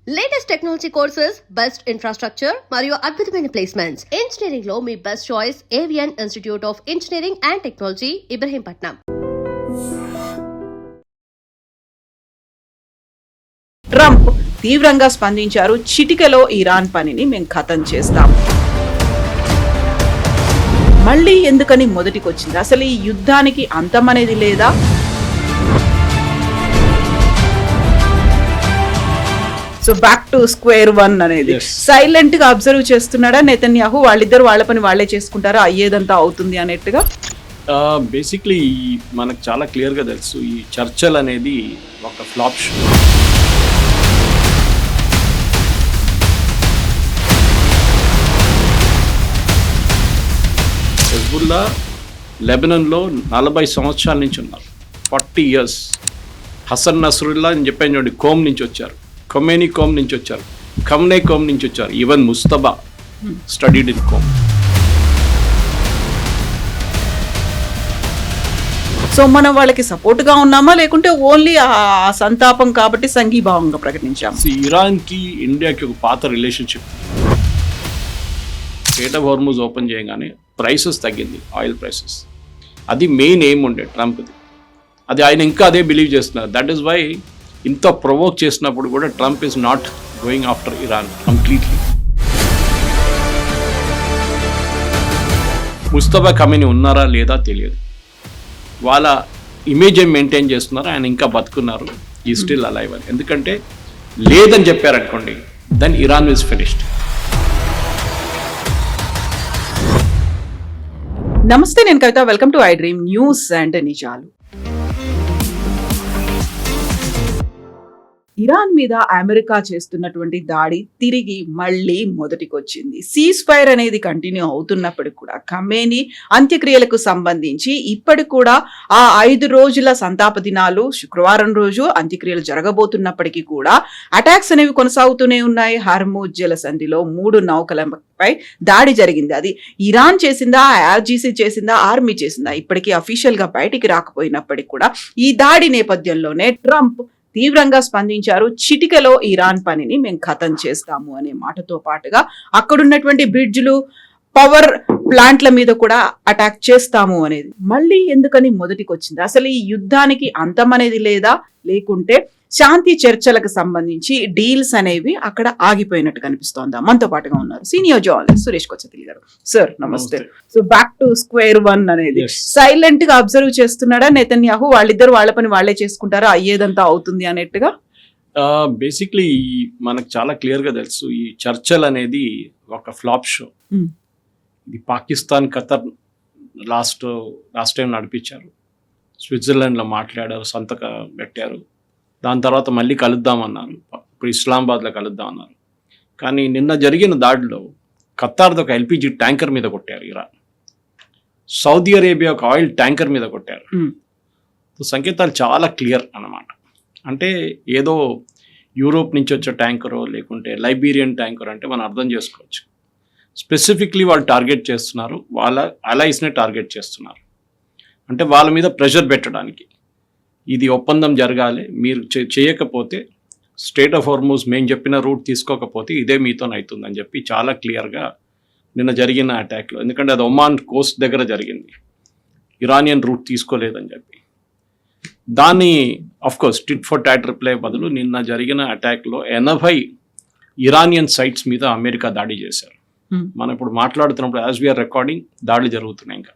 Latest technology courses, best infrastructure మరియు అద్భుతమైన placements. Engineering లో మీ best choice Avian institute of engineering and technology, Ibrahimpatnam. Trump తీవ్రంగా స్పందించారు. చిటికెలో ఇరాన్ పనిని మేము ఖతం చేస్తాం. మళ్ళీ ఎందుకని మొదటికొచ్చింది? అసలు ఈ యుద్ధానికి అంతం అనేది లేదా? So back to square one అనేది సైలెంట్ గా అబ్జర్వ్ చేస్తున్నాడా నెతన్యాహు? వాళ్ళిద్దరు వాళ్ళ పని వాళ్ళే చేసుకుంటారా, అయ్యేదంతా అవుతుంది అనేట్టుగా? బేసిక్లీ మనకు చాలా క్లియర్గా తెలుసు, ఈ చర్చలు అనేది ఒక ఫ్లాప్ షో. హెజ్బుల్లా లెబనాన్లో 40 సంవత్సరాల నుంచి ఉన్నారు, 40 years. హసన్ నస్రుల్లా అని చెప్పాను చూడండి, కోమ్ నుంచి వచ్చారు. ఖొమేనీ కోమ్ నుంచి వచ్చారు. ఖమ్నే కోమ్ నుంచి వచ్చారు. Even Mojtaba studied in Qom. So మనం వాళ్ళకి సపోర్ట్ గా ఉన్నామా, లేకుంటే ఓన్లీ ఆ సంతాపం కాబట్టి సంఘీభావంగా ప్రకటించాము? ఇరాన్కి ఇండియాకి ఒక పాత relationship. Strait of Hormuz open చేయగానే ప్రైసెస్ తగ్గింది, ఆయిల్ ప్రైసెస్. అది మెయిన్ ఎయిమ్ ఉండే ట్రంప్ది. అది ఆయన ఇంకా అదే బిలీవ్ చేస్తున్నారు. దట్ ఈస్ వై ఇంత ప్రొవోక్ చేసినప్పుడు కూడా Trump is not going after Iran completely. Mojtaba Khamenei ఉన్నారా లేదా తెలియదు. వాళ్ళ ఇమేజ్ ఏం మెయింటైన్ చేస్తున్నారు, ఆయన ఇంకా బతుకున్నారు, ఈ స్టిల్ అలైవ్ అని. ఎందుకంటే లేదని చెప్పారనుకోండి, దెన్ ఇరాన్ ఈజ్ ఫినిష్డ్. నమస్తే, నేను Kavitha. Welcome to iDream news and నిజాలు. ఇరాన్ మీద అమెరికా చేస్తున్నటువంటి దాడి తిరిగి మళ్ళీ మొదటికొచ్చింది. సీజ్ ఫైర్ అనేది కంటిన్యూ అవుతున్నప్పటికి కూడా ఖమేనీ అంత్యక్రియలకు సంబంధించి ఇప్పటికి కూడా ఆ 5 రోజుల సంతాప దినాలు, శుక్రవారం రోజు అంత్యక్రియలు జరగబోతున్నప్పటికీ కూడా అటాక్స్ అనేవి కొనసాగుతూనే ఉన్నాయి. హార్మూజ్ జలసంధిలో 3 నౌకలపై దాడి జరిగింది. అది ఇరాన్ చేసిందా, ఆర్జీసీ చేసిందా, ఆర్మీ చేసిందా, ఇప్పటికీ అఫీషియల్ గా బయటికి రాకపోయినప్పటికీ కూడా ఈ దాడి నేపథ్యంలోనే ట్రంప్ తీవ్రంగా స్పందించారు. చిటికెలో ఇరాన్ పనిని మేము ఖతం చేస్తాము అనే మాటతో పాటుగా అక్కడున్నటువంటి బ్రిడ్జ్లు, పవర్ ప్లాంట్ల మీద కూడా అటాక్ చేస్తాము అనేది మళ్ళీ ఎందుకని మొదటికొచ్చింది? అసలు ఈ యుద్ధానికి అంతం అనేది లేదా, లేకుంటే శాంతి చర్చలకు సంబంధించి డీల్స్ అనేవి అక్కడ ఆగిపోయినట్టు కనిపిస్తోందా? మనతో పాటుగా ఉన్నారు సీనియర్ జర్నలిస్ట్ సురేష్ కొచ్చతిల్ గారు. సార్ నమస్తే. So back to square one అనేది సైలెంట్ గా అబ్జర్వ్ చేస్తున్నాడా నెతన్యాహు? వాళ్ళిద్దరు వాళ్ళ పని వాళ్ళే చేసుకుంటారా, అయ్యేదంతా అవుతుంది అనేట్టుగా? బేసిక్లీ మనకు చాలా క్లియర్గా తెలుసు, ఈ చర్చలు అనేది ఒక ఫ్లాప్ షో. ఇది పాకిస్తాన్, ఖతర్ లాస్ట్ టైం నడిపించారు. స్విట్జర్లాండ్లో మాట్లాడారు, సంతకం పెట్టారు. దాని తర్వాత మళ్ళీ కలుద్దామన్నారు. ఇప్పుడు ఇస్లామాబాద్లో కలుద్దామన్నారు. కానీ నిన్న జరిగిన దాడిలో ఖతార్ది ఒక ఎల్పిజి ట్యాంకర్ మీద కొట్టారు ఇరాన్. సౌదీ అరేబియా ఒక ఆయిల్ ట్యాంకర్ మీద కొట్టారు. సంకేతాలు చాలా క్లియర్ అన్నమాట. అంటే ఏదో యూరోప్ నుంచి వచ్చే ట్యాంకరో లేకుంటే లైబీరియన్ ట్యాంకర్ అంటే మనం అర్థం చేసుకోవచ్చు. స్పెసిఫిక్లీ వాళ్ళు టార్గెట్ చేస్తున్నారు, వాళ్ళ అలైస్నే టార్గెట్ చేస్తున్నారు. అంటే వాళ్ళ మీద ప్రెషర్ పెట్టడానికి, ఇది ఒప్పందం జరగాలి, మీరు చేయకపోతే, స్టేట్ ఆఫ్ హార్మూజ్ మేము చెప్పిన రూట్ తీసుకోకపోతే ఇదే మీతోనవుతుందని చెప్పి చాలా క్లియర్గా నిన్న జరిగిన అటాక్లో. ఎందుకంటే అది ఒమాన్ కోస్ట్ దగ్గర జరిగింది, ఇరానియన్ రూట్ తీసుకోలేదని చెప్పి. దాన్ని of course tit for tat reply బదులు నిన్న జరిగిన అటాక్లో 80 ఇరానియన్ సైట్స్ మీద అమెరికా దాడి చేశారు. మనం ఇప్పుడు మాట్లాడుతున్నప్పుడు యాజ్ వీఆర్ రికార్డింగ్ దాడులు జరుగుతున్నాయి. ఇంకా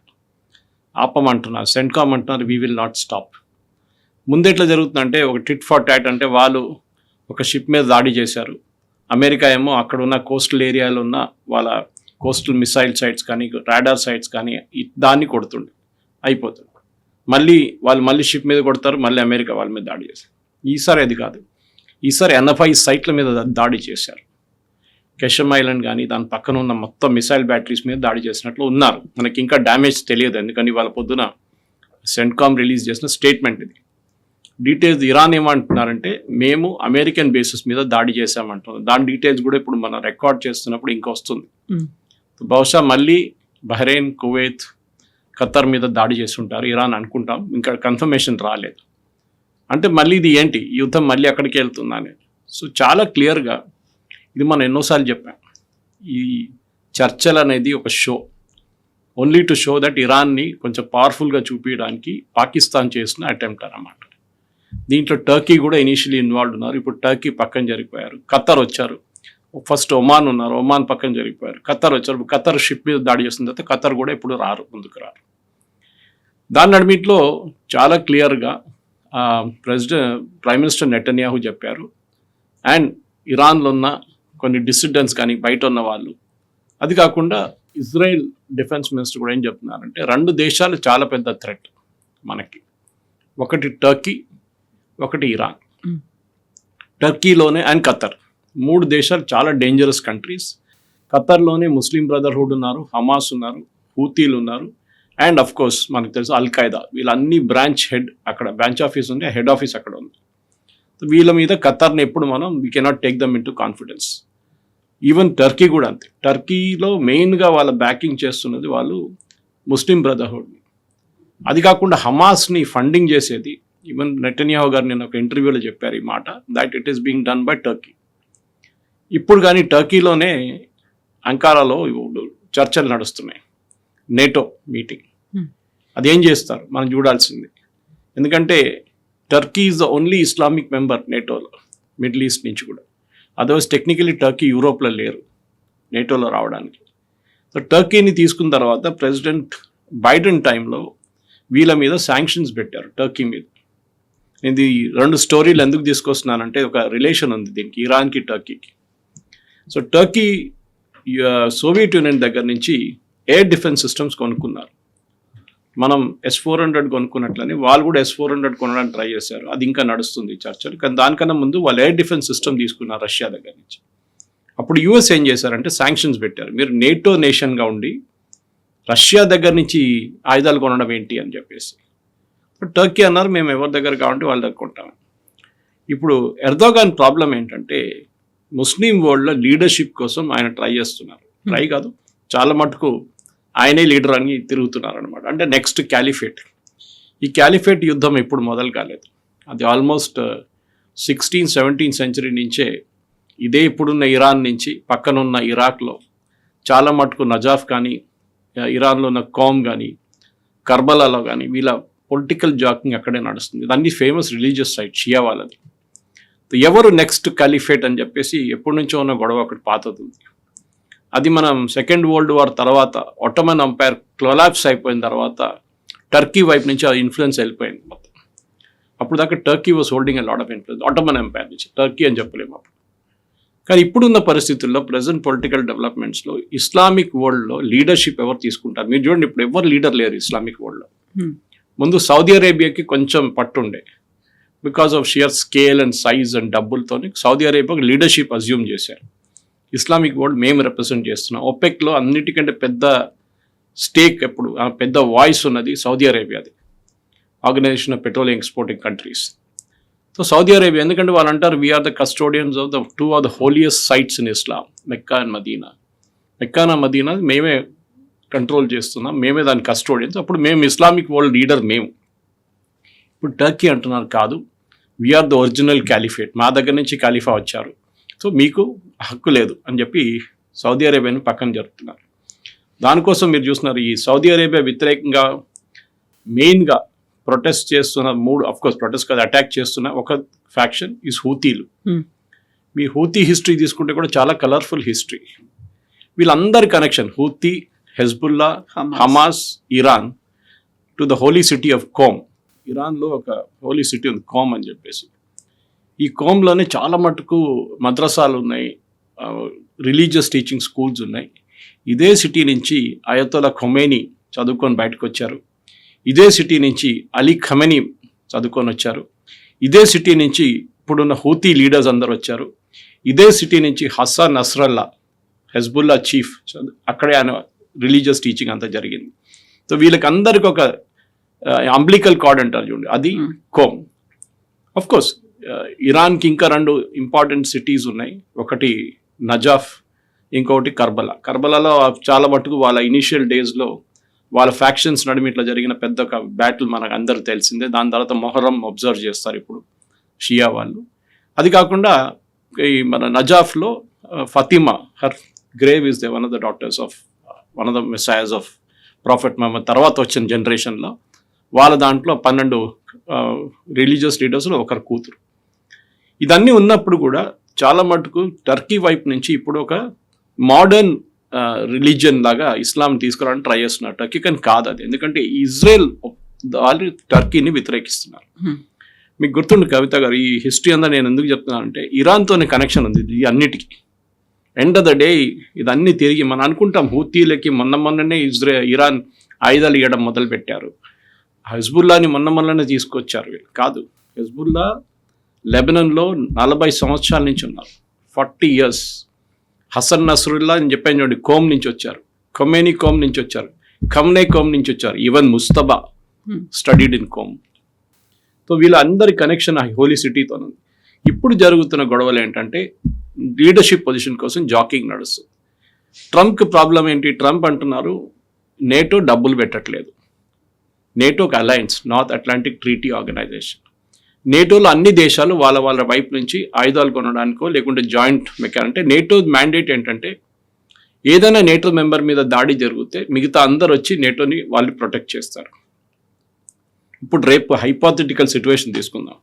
ఆపమంటున్నారు, సెంట్కామ్ అంటున్నారు వీ విల్ నాట్ స్టాప్. ముందు ఎట్లా జరుగుతుందంటే ఒక టిట్ ఫర్ టాట్, అంటే వాళ్ళు ఒక షిప్ మీద దాడి చేశారు, అమెరికా ఏమో అక్కడ ఉన్న కోస్టల్ ఏరియాలో ఉన్న వాళ్ళ కోస్టల్ మిసైల్ సైట్స్ కానీ రాడార్ సైట్స్ కానీ దాన్ని కొడుతుండే అయిపోతుంది. వాళ్ళు షిప్ మీద కొడతారు, మళ్ళీ అమెరికా వాళ్ళ మీద దాడి చేశారు. ఈసారి అది కాదు, ఈసారి 80 సైట్ల మీద దాడి చేశారు. కెషమ్ ఐలాండ్ కానీ దాని పక్కన ఉన్న మొత్తం మిసైల్ బ్యాటరీస్ మీద దాడి చేసినట్లు ఉన్నారు. మనకి ఇంకా డ్యామేజ్ తెలియదు, ఎందుకని వాళ్ళ పొద్దున సెంట్కామ్ రిలీజ్ చేసిన స్టేట్మెంట్ ఇది. డీటెయిల్స్ ఇరాన్ ఏమంటున్నారంటే మేము అమెరికన్ బేసిస్ మీద దాడి చేశామంటున్నారు. దాని డీటెయిల్స్ కూడా ఇప్పుడు మనం రికార్డ్ చేస్తున్నప్పుడు ఇంకా వస్తుంది. బహుశా మళ్ళీ బహ్రెయిన్, కువైత్, ఖతర్ మీద దాడి చేస్తుంటారు ఇరాన్ అనుకుంటాం. ఇంకా కన్ఫర్మేషన్ రాలేదు. అంటే మళ్ళీ ఇది ఏంటి యుద్ధం మళ్ళీ అక్కడికి వెళ్తుందా అనేది. సో చాలా క్లియర్గా ఇది మనం ఎన్నోసార్లు చెప్పాం, ఈ చర్చలు అనేది ఒక show, only to show that ఇరాన్ని కొంచెం పవర్ఫుల్గా చూపించడానికి పాకిస్తాన్ చేసిన అటెంప్ట్ అన్నమాట. దీంట్లో టర్కీ కూడా ఇనీషియలీ ఇన్వాల్వ్ ఉన్నారు. ఇప్పుడు టర్కీ పక్కన జరిగిపోయారు, ఖత్తర్ వచ్చారు, ఫస్ట్ ఒమాన్ ఉన్నారు, ఒమాన్ పక్కన జరిగిపోయారు, ఖత్తర్ వచ్చారు. ఖత్తర్ షిప్ మీద దాడి చేసిన తర్వాత ఖత్తర్ కూడా ఇప్పుడు ముందుకు రారు. దాని నడిమిట్లో చాలా క్లియర్గా ప్రైమ్ మినిస్టర్ నెటన్యాహు చెప్పారు. అండ్ ఇరాన్లో ఉన్న కొన్ని డిసిడెంట్స్ కానీ బయట ఉన్న వాళ్ళు, అది కాకుండా ఇజ్రాయెల్ డిఫెన్స్ మినిస్టర్ కూడా ఏం చెప్తున్నారంటే 2 దేశాలు చాలా పెద్ద థ్రెట్ మనకి, ఒకటి టర్కీ, ఒకటి ఇరాన్. టర్కీలోనే అండ్ ఖత్తర్, 3 దేశాలు చాలా డేంజరస్ కంట్రీస్. ఖత్తర్లోనే ముస్లిం బ్రదర్హుడ్ ఉన్నారు, హమాస్ ఉన్నారు, హూతీలు ఉన్నారు, అండ్ అఫ్ కోర్స్ మనకు తెలుసు అల్-ఖైదా. వీళ్ళన్ని బ్రాంచ్ ఆఫీస్ ఉంది, హెడ్ ఆఫీస్ అక్కడ ఉంది. వీళ్ళ మీద ఖత్తర్ని ఎప్పుడు మనం we cannot take them in to confidence. Even Turkey కూడా అంతే. టర్కీలో మెయిన్గా వాళ్ళ బ్యాకింగ్ చేస్తున్నది వాళ్ళు ముస్లిం బ్రదర్హుడ్ని. అది కాకుండా హమాస్ని ఫండింగ్ చేసేది, ఈవెన్ నెటన్యాహు గారు నేను ఒక ఇంటర్వ్యూలో చెప్పారు ఈ మాట, that it is being done by Turkey. ఇప్పుడు కానీ టర్కీలోనే అంకారాలో చర్చలు నడుస్తున్నాయి, నేటో మీటింగ్. అదేం చేస్తారు మనం చూడాల్సింది, ఎందుకంటే Turkey is the only Islamic member నేటోలో, మిడిల్ ఈస్ట్ నుంచి కూడా. అదర్వైజ్ టెక్నికలీ టర్కీ యూరోప్లో లేరు నేటోలో రావడానికి. సో టర్కీని తీసుకున్న తర్వాత ప్రెసిడెంట్ బైడెన్ టైంలో వీళ్ళ మీద శాంక్షన్స్ పెట్టారు టర్కీ మీద. ఇది 2 స్టోరీలు ఎందుకు తీసుకొస్తున్నానంటే ఒక రిలేషన్ ఉంది దీనికి, ఇరాన్కి టర్కీకి. సో టర్కీ సోవియట్ యూనియన్ దగ్గర నుంచి ఎయిర్ డిఫెన్స్ సిస్టమ్స్ కొనుక్కున్నారు. మనం S-400 కొనుక్కున్నట్లని వాళ్ళు కూడా S-400 కొనడానికి ట్రై చేశారు. అది ఇంకా నడుస్తుంది చర్చలు. కానీ దానికన్నా ముందు వాళ్ళు ఎయిర్ డిఫెన్స్ సిస్టమ్ తీసుకున్నారు రష్యా దగ్గర నుంచి. అప్పుడు యూఎస్ ఏం చేశారంటే శాంక్షన్స్ పెట్టారు, మీరు నేటో నేషన్గా ఉండి రష్యా దగ్గర నుంచి ఆయుధాలు కొనడం ఏంటి అని చెప్పేసి. టర్కీ అన్నారు మేము ఎవరి దగ్గర కావాలంటే వాళ్ళ దగ్గర కొంటాము. ఇప్పుడు ఎర్దోగాన్ ప్రాబ్లం ఏంటంటే ముస్లిం వరల్డ్లో లీడర్షిప్ కోసం ఆయన ట్రై చేస్తున్నారు. ట్రై కాదు, చాలా మటుకు ఆయనే లీడర్ అని తిరుగుతున్నారు అనమాట. అంటే నెక్స్ట్ క్యాలిఫేట్. ఈ క్యాలిఫేట్ యుద్ధం ఎప్పుడు మొదలు కాలేదు, అది ఆల్మోస్ట్ 16th-17th సెంచరీ నుంచే ఇదే ఇప్పుడున్న ఇరాన్ నుంచి పక్కనున్న ఇరాక్లో చాలా మటుకు నజాఫ్ కానీ, ఇరాన్లో ఉన్న కోమ్ కానీ, కర్బలాలో కానీ వీళ్ళ పొలిటికల్ జాకింగ్ అక్కడే నడుస్తుంది. ఇదన్నీ ఫేమస్ రిలీజియస్ సైట్ షియా వాళ్ళది. ఎవరు నెక్స్ట్ క్యాలిఫేట్ అని చెప్పేసి ఎప్పటి నుంచో ఉన్న గొడవ ఒకటి పాతది ఉంది. అది మనం సెకండ్ వరల్డ్ వార్ తర్వాత ఒట్టమన్ ఎంపైర్ కొలాప్స్ అయిపోయిన తర్వాత టర్కీ వైపు నుంచి ఆ ఇన్ఫ్లుయెన్స్ వెళ్ళిపోయింది మొత్తం. అప్పుడు దాకా Turkey was holding a lot of influence Ottoman empire నుంచి, టర్కీ అని చెప్పలేము అప్పుడు. కానీ ఇప్పుడున్న పరిస్థితుల్లో ప్రజెంట్ పొలిటికల్ డెవలప్మెంట్స్లో ఇస్లామిక్ వరల్డ్లో లీడర్షిప్ ఎవరు తీసుకుంటారు మీరు చూడండి. ఇప్పుడు ఎవరు లీడర్ లేరు ఇస్లామిక్ వరల్డ్లో. ముందు సౌదీ అరేబియాకి కొంచెం పట్టుండే, because of sheer scale and size and డబ్బులతో సౌదీ అరేబియాకి లీడర్షిప్ అజ్యూమ్ చేశారు. ఇస్లామిక్ వరల్డ్ మేము రిప్రజెంట్ చేస్తున్నాం. ఒపెక్లో అన్నిటికంటే పెద్ద స్టేక్ ఎప్పుడు పెద్ద వాయిస్ ఉన్నది సౌదీ అరేబియాది, organisation of petroleum exporting countries. So Saudi Arabia, ఎందుకంటే వాళ్ళు అంటారు we are the custodians of the 2 of the holiest sites in Islam, Mecca and Medina. Mecca and Medina మేమే కంట్రోల్ చేస్తున్నాం, మేమే దాని కస్టోడియన్స్. అప్పుడు మేము ఇస్లామిక్ వరల్డ్ లీడర్ మేము. ఇప్పుడు టర్కీ అంటున్నారు కాదు, వీఆర్ ద ఒరిజినల్ క్యాలిఫేట్, మా దగ్గర నుంచి ఖలీఫా వచ్చారు, సో మీకు హక్కు లేదు అని చెప్పి సౌదీ అరేబియాని పక్కన జరుపుతున్నారు. దానికోసం మీరు చూస్తున్నారు ఈ సౌదీ అరేబియా వ్యతిరేకంగా మెయిన్గా ప్రొటెస్ట్ చేస్తున్న 3, అఫ్కోర్స్ ప్రొటెస్ట్ కాదు అటాక్ చేస్తున్న ఒక ఫ్యాక్షన్ ఈజ్ హూతీలు. మీ హూతీ హిస్టరీ తీసుకుంటే కూడా చాలా కలర్ఫుల్ హిస్టరీ. వీళ్ళందరి connection Houthi, Hezbollah, Hamas, Iran to the holy city of Qom. ఇరాన్లో ఒక హోలీ సిటీ ఉంది కోమ్ అని చెప్పేసి. ఈ కోమ్లోనే చాలా మటుకు మద్రసాలు ఉన్నాయి, రిలీజియస్ టీచింగ్ స్కూల్స్ ఉన్నాయి. ఇదే సిటీ నుంచి అయతోలా ఖొమేనీ చదువుకొని బయటకు వచ్చారు. ఇదే సిటీ నుంచి అలీ ఖమెనీ చదువుకొని వచ్చారు. ఇదే సిటీ నుంచి ఇప్పుడున్న హూతీ లీడర్స్ అందరు వచ్చారు. ఇదే సిటీ నుంచి హసన్ నస్రల్లా, హెజ్బుల్లా చీఫ్, అక్కడే ఆయన రిలీజియస్ టీచింగ్ అంతా జరిగింది. సో వీళ్ళకి అందరికి ఒక అంబ్లికల్ కార్డ్ అంటారు చూడండి, అది కోమ్. అఫ్ కోర్స్ ఇరాన్కి ఇంకా 2 ఇంపార్టెంట్ సిటీస్ ఉన్నాయి, ఒకటి నజాఫ్, ఇంకొకటి కర్బలా. కర్బలాలో చాలా మటుకు వాళ్ళ ఇనీషియల్ డేస్లో వాళ్ళ ఫ్యాక్షన్స్ నడిమి ఇట్లా జరిగిన పెద్ద ఒక బ్యాటిల్ మనకు అందరూ తెలిసిందే. దాని తర్వాత మొహరం అబ్జర్వ్ చేస్తారు ఇప్పుడు షియా వాళ్ళు. అది కాకుండా ఈ మన నజాఫ్లో Fatima her grave is the one of the daughters of one of the messiahs of prophet Muhammad తర్వాత వచ్చిన జనరేషన్లో వాళ్ళ దాంట్లో 12 రిలీజియస్ లీడర్స్లో ఒకరు కూతురు. ఇదన్నీ ఉన్నప్పుడు కూడా చాలా మటుకు టర్కీ వైపు నుంచి ఇప్పుడు ఒక మోడర్న్ రిలీజియన్ లాగా ఇస్లాం తీసుకురావడానికి ట్రై చేస్తున్నారు టర్కీ, కానీ కాదు అది. ఎందుకంటే ఇజ్రాయెల్ వాళ్ళు టర్కీని వ్యతిరేకిస్తున్నారు. మీకు గుర్తుండు కవిత గారు, ఈ హిస్టరీ అంతా నేను ఎందుకు చెప్తున్నానంటే ఇరాన్తోనే కనెక్షన్ ఉంది ఈ అన్నిటికీ. ఎండ్ ఆఫ్ ద డే ఇదన్నీ తిరిగి మనం అనుకుంటాం హూతీలకి మొన్ననే ఇరాన్ ఆయుధాలు ఇవ్వడం మొదలు పెట్టారు, హెజ్బుల్లాని మొన్ననే తీసుకొచ్చారు. కాదు, హెజ్బుల్లా లెబనన్లో 40 సంవత్సరాల నుంచి ఉన్నారు, 40 years. హసన్ నస్రుల్లా అని చెప్పాను చూడండి, కోమ్ నుంచి వచ్చారు, ఖొమేనీ కోమ్ నుంచి వచ్చారు, ఖమ్నే కోమ్ నుంచి వచ్చారు, even Mojtaba studied in Qom. So వీళ్ళందరి కనెక్షన్ ఆ హోలీ సిటీతో ఉంది. ఇప్పుడు జరుగుతున్న గొడవలు ఏంటంటే లీడర్షిప్ పొజిషన్ కోసం జాకింగ్ నడుస్తుంది. ట్రంప్కి ప్రాబ్లం ఏంటి? ట్రంప్ అంటున్నారు నేటో డబ్బులు పెట్టట్లేదు. నేటో ఒక alliance, North Atlantic treaty organisation. నేటోలో అన్ని దేశాలు వాళ్ళ వైపు నుంచి ఆయుధాలు కొనడానికో లేకుంటే జాయింట్ అంటే నేటో మ్యాండేట్ ఏంటంటే ఏదైనా నేటో మెంబర్ మీద దాడి జరిగితే మిగతా అందరు వచ్చి నేటోని వాళ్ళు ప్రొటెక్ట్ చేస్తారు. ఇప్పుడు రేపు హైపోథెటికల్ సిచ్యువేషన్ తీసుకుందాం,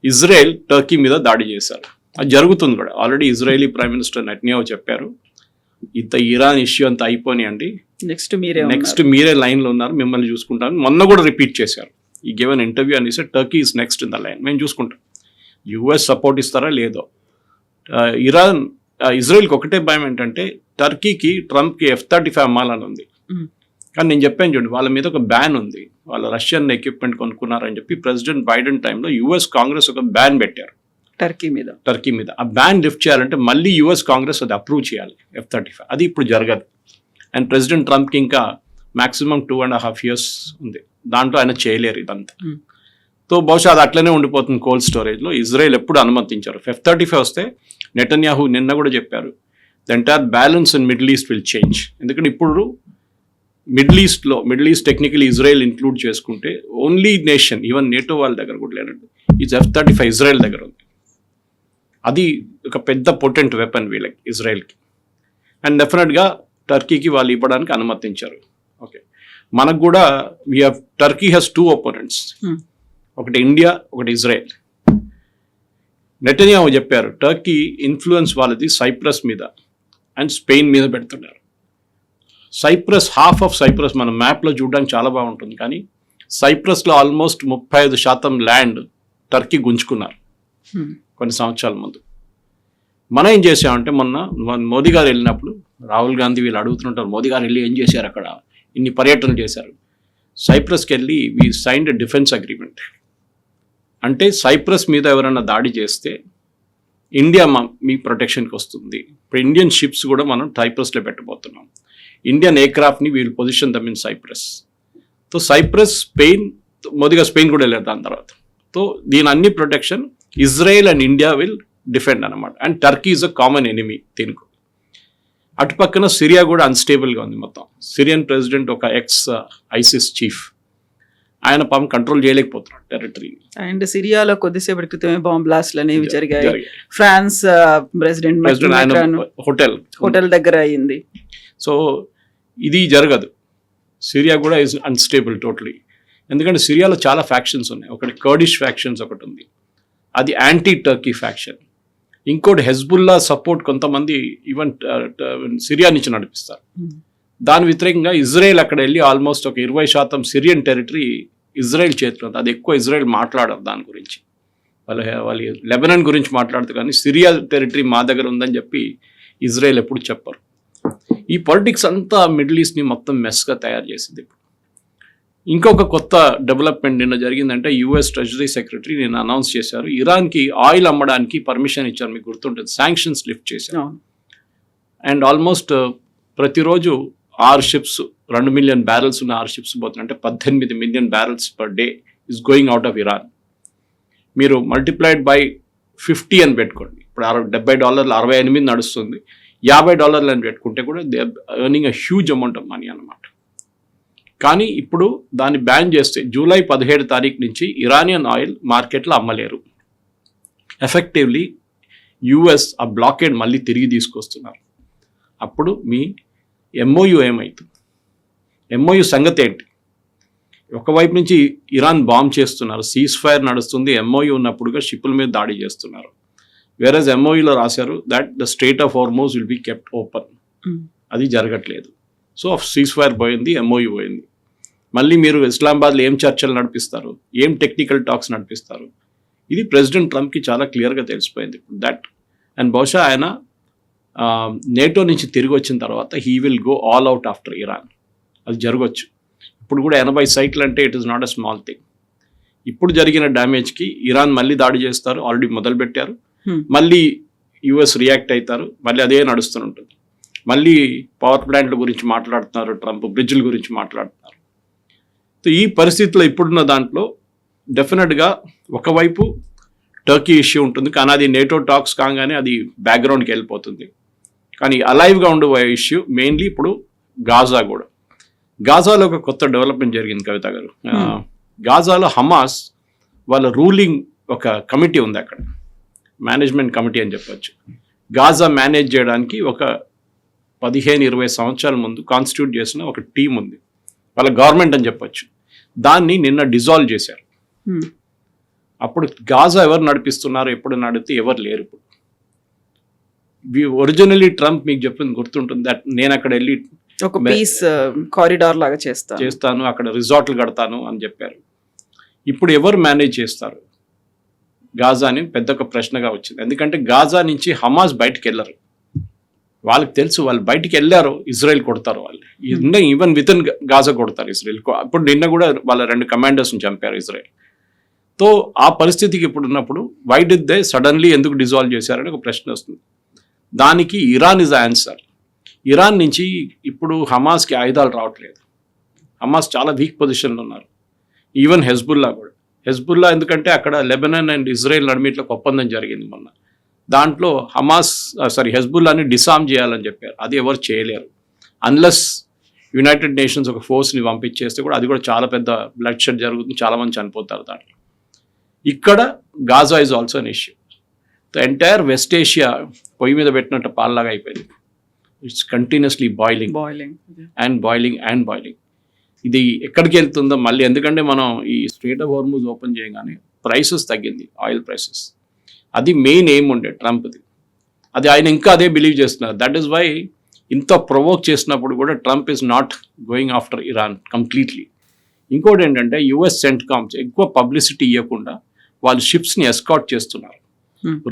ఇజ్రాయెల్ టర్కీ మీద దాడి చేశారు, అది జరుగుతుంది కూడా. Already Israeli prime minister Netanyahu చెప్పారు ఇంత ఇరాన్ ఇష్యూ అంతా అయిపోయినాయండి, నెక్స్ట్ మీరే లైన్లో ఉన్నారు, మిమ్మల్ని చూసుకుంటాను. మొన్న కూడా రిపీట్ చేశారు, ఈ గివెన్ ఇంటర్వ్యూ అనేసి Turkey is next in the line, మేము చూసుకుంటాం. యుఎస్ సపోర్ట్ ఇస్తారా లేదో. ఇజ్రాయెల్కి ఒకటే భయం ఏంటంటే టర్కీకి ట్రంప్కి F-35 అమ్మాలని ఉంది, కానీ నేను చెప్పాను చూడండి వాళ్ళ మీద ఒక బ్యాన్ ఉంది, వాళ్ళ రష్యన్ ఎక్విప్మెంట్ కొనుక్కున్నారని చెప్పి ప్రెసిడెంట్ బైడెన్ టైంలో యుఎస్ కాంగ్రెస్ ఒక బ్యాన్ పెట్టారు టర్కీ మీద. ఆ బ్యాన్ లిఫ్ట్ చేయాలంటే మళ్ళీ యుఎస్ కాంగ్రెస్ అది అప్రూవ్ చేయాలి F-35, అది ఇప్పుడు జరగదు. అండ్ ప్రెసిడెంట్ ట్రంప్కి ఇంకా మాక్సిమం 2.5 years ఉంది, దాంట్లో ఆయన చేయలేరు ఇదంతా. సో బహుశా అది అట్లనే ఉండిపోతుంది కోల్డ్ స్టోరేజ్లో. ఇజ్రాయెల్ ఎప్పుడు అనుమతించారు. F-35 వస్తే నెటన్యాహు నిన్న కూడా చెప్పారు the entire balance in middle east will change. ఎందుకంటే ఇప్పుడు middle east technically Israel include చేసుకుంటే ఓన్లీ నేషన్, ఈవెన్ నేటో వాళ్ళ దగ్గర కూడా లేనండి, ఈ F-35 ఇజ్రాయెల్ దగ్గర ఉంది. అది ఒక పెద్ద పొటెంట్ వెపన్ వీళ్ళకి ఇజ్రాయెల్కి. అండ్ డెఫినెట్గా టర్కీకి వాళ్ళు ఇవ్వడానికి అనుమతించారు. ఓకే, మనకు కూడా టర్కీ హ్యాస్ 2 opponents, ఒకటి ఇండియా, ఒకటి ఇజ్రాయెల్. నెటన్యాహు చెప్పారు టర్కీ ఇన్ఫ్లుయెన్స్ వాళ్ళది సైప్రస్ మీద అండ్ స్పెయిన్ మీద పెడుతున్నారు. సైప్రస్, హాఫ్ ఆఫ్ సైప్రస్ మన మ్యాప్లో చూడడానికి చాలా బాగుంటుంది, కానీ సైప్రస్లో ఆల్మోస్ట్ 35% ల్యాండ్ టర్కీ గుంజుకున్నారు కొన్ని సంవత్సరాల ముందు. మనం ఏం చేసామంటే మొన్న మోదీ గారు వెళ్ళినప్పుడు రాహుల్ గాంధీ వీళ్ళు అడుగుతుంటారు మోదీ గారు వెళ్ళి ఏం చేశారు, అక్కడ ఇన్ని పర్యటనలు చేశారు. సైప్రస్కి వెళ్ళి వీ సైన్డ్ డిఫెన్స్ అగ్రిమెంట్. అంటే సైప్రస్ మీద ఎవరైనా దాడి చేస్తే ఇండియా మీ ప్రొటెక్షన్కి వస్తుంది. ఇప్పుడు ఇండియన్ షిప్స్ కూడా మనం సైప్రస్లో పెట్టబోతున్నాం. ఇండియన్ ఎయిర్క్రాఫ్ట్ని will position them in Cyprus. So Cyprus, Spain, మోదీగా స్పెయిన్ కూడా వెళ్ళారు దాని తర్వాత. సో దీని అన్ని protection Israel and India will defend అనమాట. And Turkey is a common enemy దీనికి. అటుపక్కన సిరియా కూడా అన్స్టేబుల్గా ఉంది మొత్తం. సిరియన్ ప్రెసిడెంట్ ఒక ఐసిస్ చీఫ్, ఆయన పాపం కంట్రోల్ చేయలేకపోతున్నాడు టెరిటరీని. అండ్ సిరియాలో కొద్దిసేపటి క్రితమే బాంబ్ బ్లాస్ట్లు అనేవి జరిగాయి. ఫ్రాన్స్ ప్రెసిడెంట్ హోటల్ దగ్గర అయింది. సో ఇది జరగదు. సిరియా కూడా ఈజ్ అన్స్టేబుల్ టోటలీ. ఎందుకంటే సిరియాలో చాలా ఫ్యాక్షన్స్ ఉన్నాయి. ఒకటి కర్డిష్ ఫ్యాక్షన్స్ ఒకటి ఉంది, అది యాంటీ టర్కీ ఫ్యాక్షన్. ఇంకోటి హెజ్బుల్లా సపోర్ట్ కొంతమంది ఈవెన్ సిరియా నుంచి నడిపిస్తారు. దాని వ్యతిరేకంగా ఇజ్రాయెల్ అక్కడ వెళ్ళి ఆల్మోస్ట్ ఒక 20% సిరియన్ టెరిటరీ ఇజ్రాయెల్ చేతిలో ఉంది. అది ఎక్కువ ఇజ్రాయెల్ మాట్లాడరు దాని గురించి. వాళ్ళు లెబనాన్ గురించి మాట్లాడుతారు, కానీ సిరియా టెరిటరీ మా దగ్గర ఉందని చెప్పి ఇజ్రాయెల్ ఎప్పుడు చెప్పరు. ఈ పాలిటిక్స్ అంతా మిడిల్ ఈస్ట్ని మొత్తం మెస్గా తయారు చేసింది. ఇప్పుడు ఇంకొక కొత్త డెవలప్మెంట్ నిన్న జరిగిందంటే యుఎస్ ట్రెజరీ సెక్రటరీ నిన్న అనౌన్స్ చేశారు ఇరాన్కి ఆయిల్ అమ్మడానికి పర్మిషన్ ఇచ్చారు. మీకు గుర్తుంటుంది, శాంక్షన్స్ లిఫ్ట్ చేశారు. అండ్ ఆల్మోస్ట్ ప్రతిరోజు 6 ships 2 million barrels ఉన్న 6 ships పోతున్నాయి. అంటే 18 million barrels per day is going out of Iran. మీరు మల్టిప్లైడ్ బై 50 అని పెట్టుకోండి. ఇప్పుడు $70 68 నడుస్తుంది. $50 అని పెట్టుకుంటే కూడా they earning a huge amount of money అన్నమాట. కానీ ఇప్పుడు దాన్ని బ్యాన్ చేస్తే జూలై 17 నుంచి ఇరానియన్ ఆయిల్ మార్కెట్లో అమ్మలేరు. ఎఫెక్టివ్లీ యుఎస్ ఆ బ్లాకేడ్ మళ్ళీ తిరిగి తీసుకొస్తున్నారు. అప్పుడు మీ ఎంఓయు ఏమవుతుంది? ఎంఓయు సంగతి ఏంటి? ఒకవైపు నుంచి ఇరాన్ బాంబ్ చేస్తున్నారు, సీజ్ ఫైర్ నడుస్తుంది, ఎంఓయు ఉన్నప్పుడుగా షిప్పుల మీద దాడి చేస్తున్నారు. వేరేజ్ ఎంఓయూలో రాశారు that the strait of Hormuz will be kept open. అది జరగట్లేదు. సో సీజ్ ఫైర్ పోయింది, ఎంఓయు పోయింది. మళ్ళీ మీరు ఇస్లామాబాద్లో ఏం చర్చలు నడిపిస్తారు, ఏం టెక్నికల్ టాక్స్ నడిపిస్తారు? ఇది ప్రెసిడెంట్ ట్రంప్కి చాలా క్లియర్గా తెలిసిపోయింది దట్. అండ్ బహుశా ఆయన నేటో నుంచి తిరిగి వచ్చిన తర్వాత he will go all out after Iran. అది జరగవచ్చు. ఇప్పుడు కూడా 80 సైట్లు అంటే it is not a small thing. ఇప్పుడు జరిగిన డ్యామేజ్కి ఇరాన్ మళ్ళీ దాడి చేస్తారు, ఆల్రెడీ మొదలుపెట్టారు. మళ్ళీ యుఎస్ రియాక్ట్ అవుతారు, మళ్ళీ అదే నడుస్తూనే ఉంటుంది. మళ్ళీ పవర్ ప్లాంట్ల గురించి మాట్లాడుతున్నారు ట్రంప్, బ్రిడ్జ్ల గురించి మాట్లాడుతున్నారు. సో ఈ పరిస్థితిలో ఇప్పుడున్న దాంట్లో డెఫినెట్గా ఒకవైపు టర్కీ ఇష్యూ ఉంటుంది, కానీ అది నేటో టాక్స్ కాగానే అది బ్యాక్గ్రౌండ్కి వెళ్ళిపోతుంది. కానీ అలైవ్గా ఉండబోయే ఇష్యూ మెయిన్లీ ఇప్పుడు గాజా కూడా. గాజాలో ఒక కొత్త డెవలప్మెంట్ జరిగింది కవిత గారు. గాజాలో హమాస్ వాళ్ళ రూలింగ్ ఒక కమిటీ ఉంది, అక్కడ మేనేజ్మెంట్ కమిటీ అని చెప్పొచ్చు. గాజా మేనేజ్ చేయడానికి ఒక 15-20 సంవత్సరాల ముందు కాన్స్టిట్యూట్ చేసిన ఒక టీం ఉంది, వాళ్ళ గవర్నమెంట్ అని చెప్పొచ్చు. దాన్ని నిన్న డిజాల్వ్ చేశారు. అప్పుడు గాజా ఎవరు నడిపిస్తున్నారు, ఎప్పుడు నడిపితే ఎవరు లేరు. ఇప్పుడు ఒరిజినల్లీ ట్రంప్ మీకు చెప్పింది గుర్తుంటుంది దట్ నేను అక్కడ వెళ్ళి ఒక పీస్ కారిడార్ లాగా చేస్తాను, అక్కడ రిసార్ట్లు కడతాను అని చెప్పారు. ఇప్పుడు ఎవరు మేనేజ్ చేస్తారు గాజా అని పెద్ద ఒక ప్రశ్నగా వచ్చింది. ఎందుకంటే గాజా నుంచి హమాస్ బయటకు వెళ్ళరు, వాళ్ళకి తెలుసు వాళ్ళు బయటికి వెళ్ళారు ఇజ్రాయెల్ కొడతారు వాళ్ళు. ఈవెన్ విత్ ఇన్ గాజా కొడతారు ఇజ్రాయెల్. ఇప్పుడు నిన్న కూడా వాళ్ళ 2 కమాండర్స్ని చంపారు ఇజ్రాయెల్. తో ఆ పరిస్థితికి ఇప్పుడు ఉన్నప్పుడు వై డిడ్ దే సడన్లీ ఎందుకు డిజాల్వ్ చేశారని ఒక ప్రశ్న వస్తుంది. దానికి ఇరాన్ ఇస్ ఆన్సర్. ఇరాన్ నుంచి ఇప్పుడు హమాస్కి ఆయుధాలు రావట్లేదు. హమాస్ చాలా వీక్ పొజిషన్లో ఉన్నారు. ఈవెన్ హెజ్బుల్లా కూడా. హెజ్బుల్లా ఎందుకంటే అక్కడ లెబనాన్ అండ్ ఇజ్రాయెల్ నడిమిట్లో ఒప్పందం జరిగింది మొన్న. దాంట్లో హెజ్బుల్లాని డిసామ్ చేయాలని చెప్పారు. అది ఎవరు చేయలేరు అన్లెస్ యునైటెడ్ నేషన్స్ ఒక ఫోర్స్ని పంపించేస్తే కూడా. అది కూడా చాలా పెద్ద బ్లడ్ షెడ్ జరుగుతుంది, చాలామంది చనిపోతారు దాంట్లో. ఇక్కడ Gaza is also an issue. The entire west Asia పొయ్యి మీద పెట్టినట్టు పాల్లాగా అయిపోయింది. It's continuously boiling. ఇది ఎక్కడికి వెళ్తుందో మళ్ళీ, ఎందుకంటే మనం ఈ స్ట్రెయిట్ ఆఫ్ హార్మూజ్ ఓపెన్ చేయగానే ప్రైసెస్ తగ్గింది, ఆయిల్ ప్రైసెస్. అది మెయిన్ ఎయిమ్ ఉండే ట్రంప్ది. అది ఆయన ఇంకా అదే బిలీవ్ చేస్తున్నారు. దట్ ఈస్ వై ఇంత ప్రొవోక్ చేసినప్పుడు కూడా Trump is not going after Iran completely. ఇంకోటి ఏంటంటే యుఎస్ సెంట్కామ్స్ ఎక్కువ పబ్లిసిటీ ఇవ్వకుండా వాళ్ళు షిప్స్ని ఎస్కాట్ చేస్తున్నారు.